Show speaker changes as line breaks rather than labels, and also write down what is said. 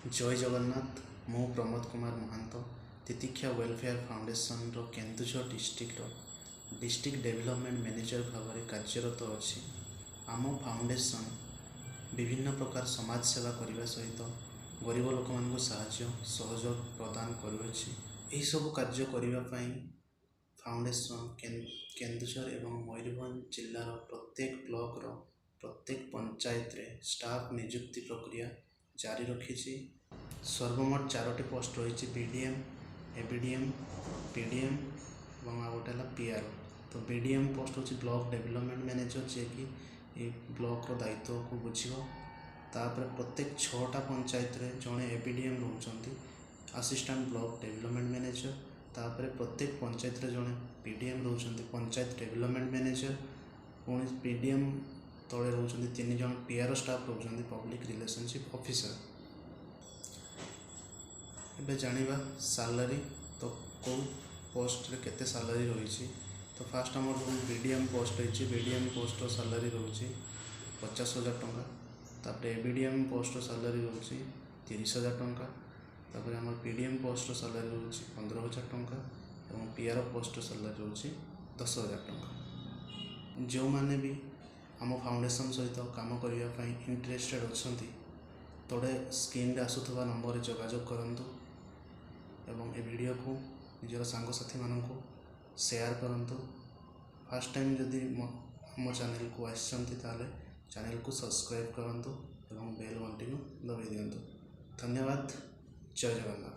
जय जगन्नाथ। मु प्रमोद कुमार महांत तितिक्षा welfare foundation रो Keonjhar district development manager भाव में कार्यरत अच्छी। आम फाउंडेशन विभिन्न प्रकार समाज सेवा करने सहित गरीब लोक मान साहाय्य सहयोग प्रदान करुच्छी। यही सब कार्य करने फाउंडेशन केन्दुझर एवं मयूरभंज जिलार प्रत्येक ब्लॉक रो प्रत्येक पंचायत रे स्टाफ नियुक्ति प्रक्रिया जारी रखी। सर्वमोट 4टी पोस्ट रही बीडीएम, एबीडीएम, पीडीएम और गोटे पीआरओ। तो बीडीएम पोस्ट हूँ ब्लॉक डेवलपमेंट मैनेजर जी कि ब्लॉक रो दायित्व को बुझो। तापर प्रत्येक 6टा पंचायत रे जड़े एबीडीएम रोचंती असिस्टेंट ब्लॉक डेवलपमेंट मैनेजर। तापर प्रत्येक पंचायत रे जड़े पीडीएम रोचंती पंचायत डेवलपमेंट मैनेजर। पुणी पीडीएम तले रोचंती 3 जन पीआरओ स्टाफ रोचंती पब्लिक रिलेशनशिप ऑफिसर। एबे जानिबा सैलरी तो कौ पोस्ट रे केते सैलरी रही। तो फास्ट आम बीडीएम पोस्ट रही। बीडीएम पोस्ट सैलरी रोचे 50,000 टंका। तापर एबीडीएम पोस्ट सैलरी रोचे 30,000 टंका। तापर आम पीडीएम पोस्ट सैलरी रोचे 15,000 टंका और पीआरओ पोस्ट सैलरी रोचे 10,000 टंका। जो माने भी आम फाउंडेशन सहित काम करने इंटरेस्टेड अच्छा तोड़े स्क्रीन आसुवा नंबर जोगाजोग करूँ एवं ए वीडियो को निजर सांगसाथी मानू शेयर करूँ। फास्ट टाइम जदि मो चैनल को आसछंती ताले चैनल को सब्सक्राइब करूँ और बेल घंटी को दबाई दिंतु। धन्यवाद। जय जगन्नाथ।